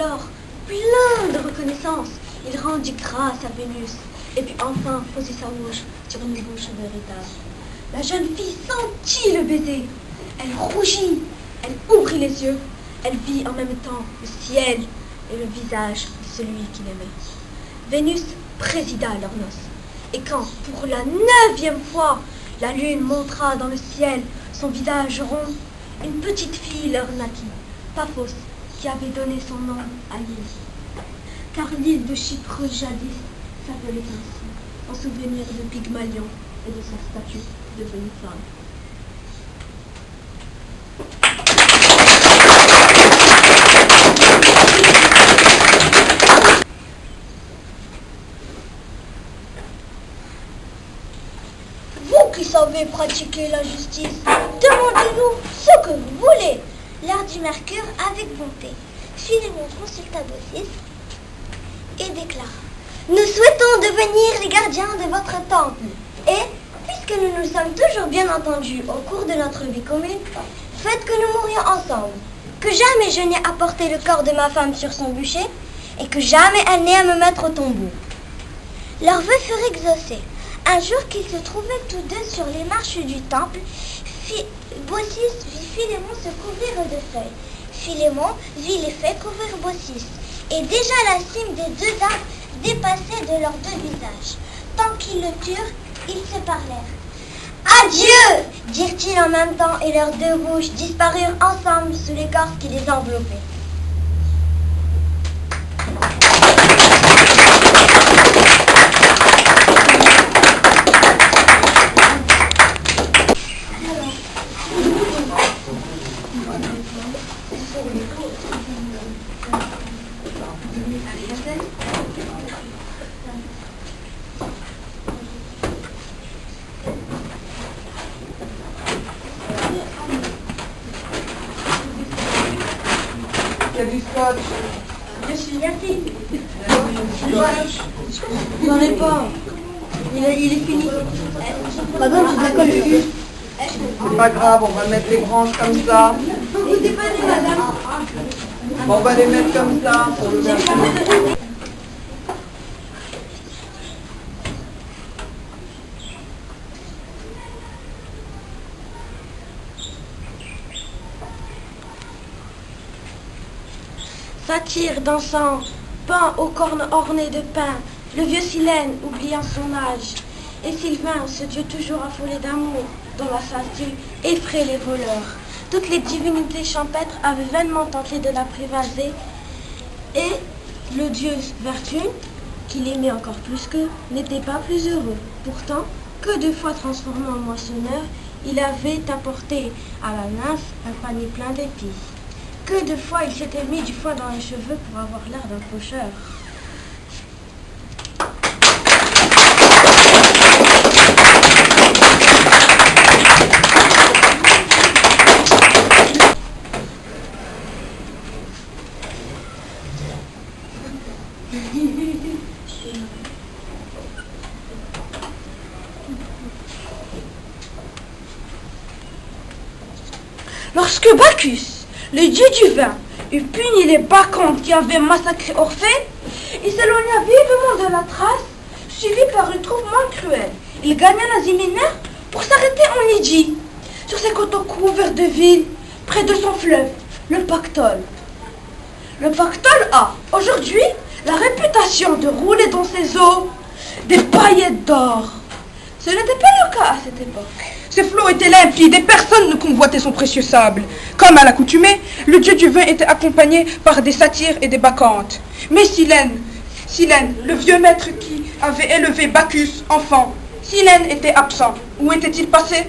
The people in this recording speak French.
Alors, plein de reconnaissance, il rendit grâce à Vénus, et puis enfin posait sa bouche sur une bouche véritable. La jeune fille sentit le baiser. Elle rougit, elle ouvrit les yeux, elle vit en même temps le ciel et le visage de celui qu'il aimait. Vénus présida leurs noces, et quand, pour la 9e fois, la lune montra dans le ciel son visage rond, une petite fille leur naquit, Paphos, qui avait donné son nom à l'île. Car l'île de Chypre jadis s'appelait ainsi, en souvenir de Pygmalion et de sa statue devenue femme. Vous qui savez pratiquer la justice, demandez-nous ce que vous voulez. L'heure du Mercure avec bonté. Philémon consulta Baucis et déclara: nous souhaitons devenir les gardiens de votre temple. Et, puisque nous nous sommes toujours bien entendus au cours de notre vie commune, faites que nous mourions ensemble. Que jamais je n'ai apporté le corps de ma femme sur son bûcher, et que jamais elle n'ait à me mettre au tombeau. Leurs vœux furent exaucés. Un jour qu'ils se trouvaient tous deux sur les marches du temple, Baucis vit Philémon se couvrir de feuilles. Philémon vit les feuilles couvrir Baucis. Et déjà la cime des deux arbres dépassait de leurs deux visages. Tant qu'ils le turent, ils se parlèrent. Adieu, dirent-ils en même temps, et leurs deux bouches disparurent ensemble sous l'écorce qui les enveloppait. Il y a du scotch. Je suis gâtée. J'en ai pas. Il est fini. Madame, je la colle plus. C'est pas grave, on va mettre les branches comme ça. On va les mettre comme ça pour le Mercure. Satyre dansant, pain aux cornes ornées de pain, le vieux Silène oubliant son âge, et Sylvain, ce dieu toujours affolé d'amour, dont la statue effraie les voleurs. Toutes les divinités champêtres avaient vainement tenté de l'apprivoiser, et le dieu Vertu, qu'il aimait encore plus qu'eux, n'était pas plus heureux. Pourtant, que 2 fois transformé en moissonneur, il avait apporté à la nymphe un panier plein d'épices. Que 2 fois il s'était mis du foin dans les cheveux pour avoir l'air d'un faucheur. Lorsque Bacchus, le dieu du vin, eut puni les bacchantes qui avaient massacré Orphée, il s'éloigna vivement de la trace, suivi par une troupe moins cruelle. Il gagna l'Asie mineure pour s'arrêter en Lydie, sur ses coteaux couverts de villes, près de son fleuve, le Pactole. Le Pactole a, aujourd'hui, la réputation de rouler dans ses eaux des paillettes d'or. Ce n'était pas le cas à cette époque. Ses flots étaient limpides et personne ne convoitait son précieux sable. Comme à l'accoutumée, le dieu du vin était accompagné par des satyres et des bacchantes. Mais Silène, le vieux maître qui avait élevé Bacchus, enfant, Silène était absent. Où était-il passé?